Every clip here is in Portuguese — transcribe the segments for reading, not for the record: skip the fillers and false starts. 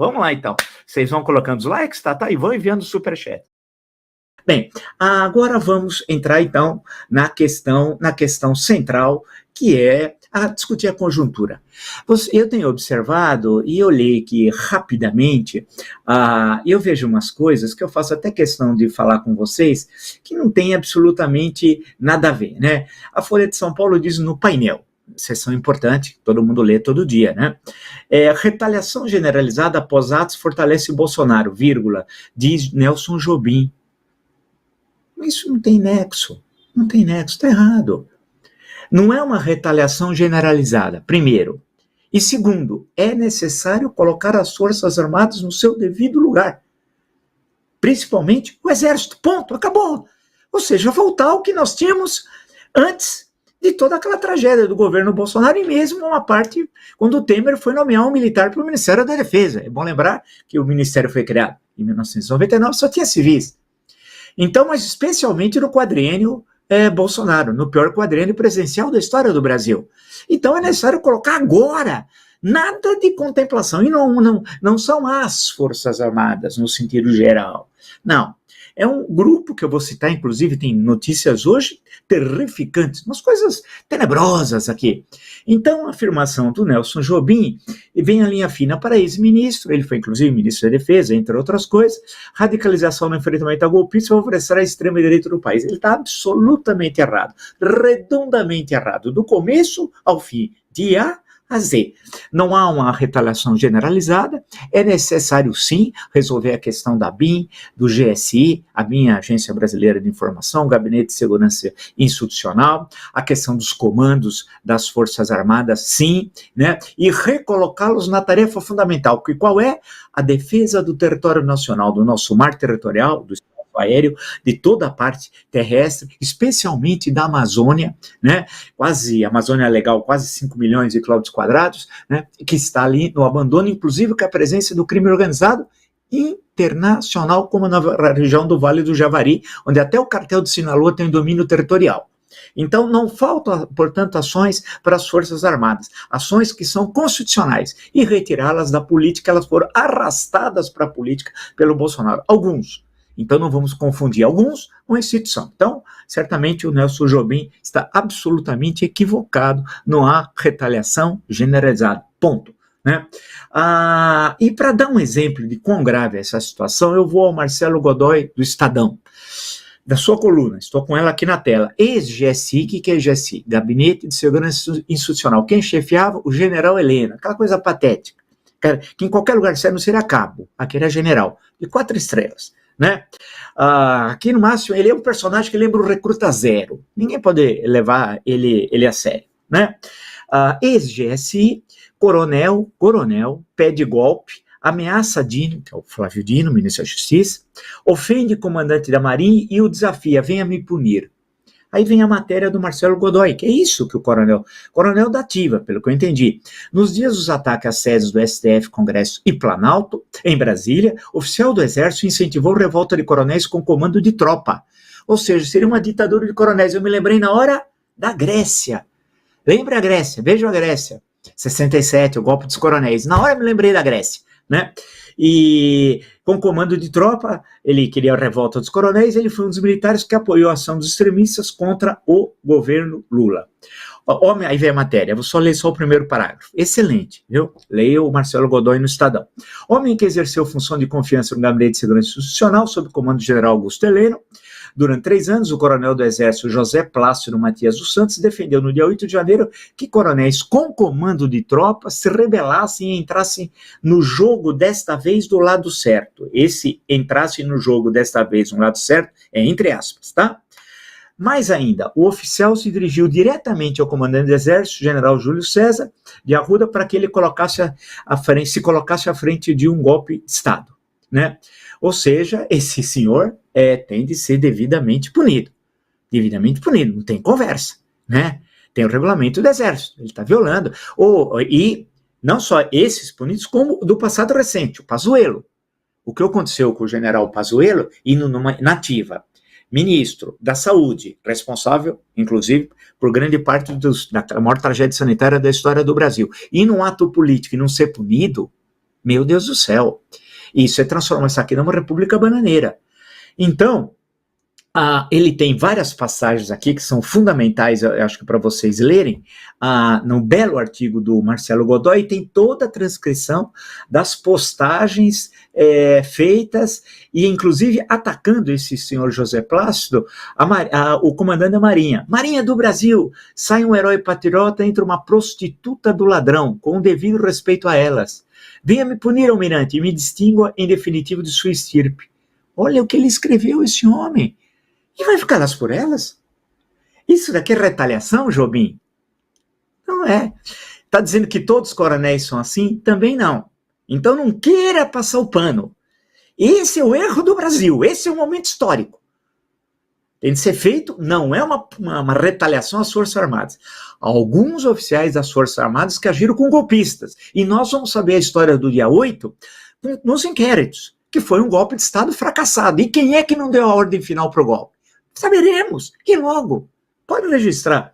Vamos lá, então. Vocês vão colocando os likes, tá? E vão enviando o superchat. Bem, agora vamos entrar, então, na questão central, que é discutir a conjuntura. Eu tenho observado, e eu li aqui rapidamente, eu vejo umas coisas que eu faço até questão de falar com vocês, que não tem absolutamente nada a ver, né? A Folha de São Paulo diz no painel, sessão importante, todo mundo lê todo dia, né? Retaliação generalizada após atos fortalece Bolsonaro, vírgula, diz Nelson Jobim. Isso não tem nexo, está errado. Não é uma retaliação generalizada, primeiro. E segundo, é necessário colocar as Forças Armadas no seu devido lugar. Principalmente o Exército, ponto, acabou. Ou seja, voltar ao que nós tínhamos antes de toda aquela tragédia do governo Bolsonaro e mesmo uma parte quando o Temer foi nomear um militar para o Ministério da Defesa. É bom lembrar que o Ministério foi criado em 1999, só tinha civis. Então, mas especialmente no quadriênio Bolsonaro, no pior quadriênio presidencial da história do Brasil. Então é necessário colocar agora, nada de contemplação, e não são as Forças Armadas no sentido geral, não. É um grupo que eu vou citar, inclusive tem notícias hoje terrificantes, umas coisas tenebrosas aqui. Então, a afirmação do Nelson Jobim vem a linha fina para ex-ministro, ele foi inclusive ministro da Defesa, entre outras coisas, radicalização no enfrentamento a golpistas favorecerá a extrema-direita do país. Ele está absolutamente errado, redondamente errado, do começo ao fim, de A a Z. Não há uma retaliação generalizada, é necessário sim resolver a questão da BIM, do GSI, a BIM, a Agência Brasileira de Informação, Gabinete de Segurança Institucional, a questão dos comandos das Forças Armadas, sim, né? E recolocá-los na tarefa fundamental, que qual é? A defesa do território nacional, do nosso mar territorial, do aéreo, de toda a parte terrestre, especialmente da Amazônia, né? A Amazônia Legal, quase 5 milhões de quilômetros quadrados, né? Que está ali no abandono, inclusive com a presença do crime organizado internacional, como na região do Vale do Javari, onde até o cartel de Sinaloa tem domínio territorial. Então, não faltam, portanto, ações para as Forças Armadas, ações que são constitucionais, e retirá-las da política, elas foram arrastadas para a política pelo Bolsonaro, alguns. Então não vamos confundir alguns com a instituição. Então, certamente o Nelson Jobim está absolutamente equivocado, não há retaliação generalizada, ponto. Né? E para dar um exemplo de quão grave é essa situação, eu vou ao Marcelo Godoy do Estadão, da sua coluna, estou com ela aqui na tela, ex-GSI, o que é GSI? Gabinete de Segurança Institucional, quem chefiava? O general Helena, aquela coisa patética, que em qualquer lugar sério não seria cabo, aqui era general, de 4 estrelas. Né? Aqui no máximo ele é um personagem que lembra o Recruta Zero, ninguém pode levar ele a sério, né? Ex-GSI, coronel, pede golpe, ameaça Dino, que é o Flávio Dino, ministro da Justiça, ofende comandante da Marinha e o desafia, venha me punir. Aí vem a matéria do Marcelo Godoy, que é isso que o coronel da ativa, pelo que eu entendi. Nos dias dos ataques às sedes do STF, Congresso e Planalto, em Brasília, oficial do Exército incentivou revolta de coronéis com comando de tropa. Ou seja, seria uma ditadura de coronéis. Eu me lembrei na hora da Grécia. Lembra a Grécia? Vejam a Grécia. 67, o golpe dos coronéis. Na hora eu me lembrei da Grécia, né? E com comando de tropa, ele queria a revolta dos coronéis, ele foi um dos militares que apoiou a ação dos extremistas contra o governo Lula. Aí vem a matéria, vou só ler o primeiro parágrafo. Excelente, viu? Leia o Marcelo Godoy no Estadão. Homem que exerceu função de confiança no Gabinete de Segurança Institucional, sob o comando do general Augusto Heleno. Durante 3 anos, o coronel do Exército José Plácido Matias dos Santos defendeu no dia 8 de janeiro que coronéis com comando de tropas se rebelassem e entrassem no jogo desta vez do lado certo. Esse entrasse no jogo desta vez no lado certo é entre aspas, tá? Mais ainda, o oficial se dirigiu diretamente ao comandante do Exército, general Júlio César de Arruda, para que ele se colocasse à frente de um golpe de Estado, né? Ou seja, esse senhor tem de ser devidamente punido, não tem conversa, né? Tem o regulamento do Exército, ele está violando, e não só esses punidos, como do passado recente, o Pazuello. O que aconteceu com o general Pazuello, indo numa nativa, ministro da Saúde, responsável, inclusive, por grande parte da maior tragédia sanitária da história do Brasil, e num ato político e não ser punido, Meu Deus do céu. Isso é transformar isso aqui numa república bananeira. Então, ele tem várias passagens aqui que são fundamentais, eu acho que para vocês lerem, no belo artigo do Marcelo Godoy, tem toda a transcrição das postagens feitas, e inclusive atacando esse senhor José Plácido, o comandante da Marinha. Marinha do Brasil, sai um herói patriota entre uma prostituta do ladrão, com o devido respeito a elas. Venha me punir, almirante, e me distingua em definitivo de sua estirpe. Olha o que ele escreveu, esse homem. E vai ficar las por elas? Isso daqui é retaliação, Jobim? Não é. Está dizendo que todos os coronéis são assim? Também não. Então não queira passar o pano. Esse é o erro do Brasil, esse é o momento histórico. Tem de ser feito, não é uma retaliação às Forças Armadas. Alguns oficiais das Forças Armadas que agiram com golpistas. E nós vamos saber a história do dia 8 nos inquéritos, que foi um golpe de Estado fracassado. E quem é que não deu a ordem final para o golpe? Saberemos, que logo. Pode registrar.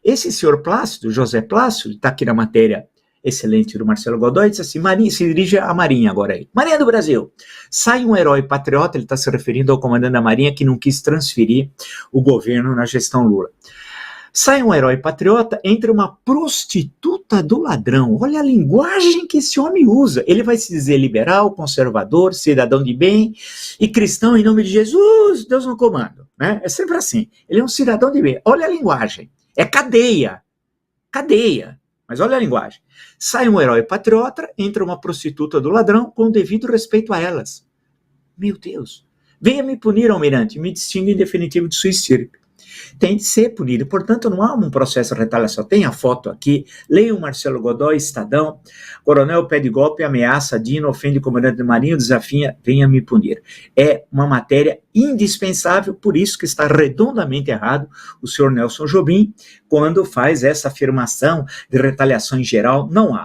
Esse senhor Plácido, José Plácido, está aqui na matéria excelente do Marcelo Godoy, diz assim, Marinha, se dirige à Marinha agora aí. Marinha do Brasil, sai um herói patriota, ele está se referindo ao comandante da Marinha que não quis transferir o governo na gestão Lula. Sai um herói patriota entre uma prostituta do ladrão. Olha a linguagem que esse homem usa. Ele vai se dizer liberal, conservador, cidadão de bem e cristão em nome de Jesus, Deus no comando. Né? É sempre assim. Ele é um cidadão de bem. Olha a linguagem. É cadeia. Cadeia. Mas olha a linguagem. Sai um herói patriota entre uma prostituta do ladrão com o devido respeito a elas. Meu Deus. Venha me punir, almirante, e me distingue em definitivo de sua estirpe. Tem de ser punido, portanto não há um processo de retaliação. Tem a foto aqui, leiam Marcelo Godoy, Estadão, coronel pede golpe, ameaça, Dino, ofende o comandante da Marinha, desafia, venha me punir. É uma matéria indispensável, por isso que está redondamente errado o senhor Nelson Jobim, quando faz essa afirmação de retaliação em geral, não há.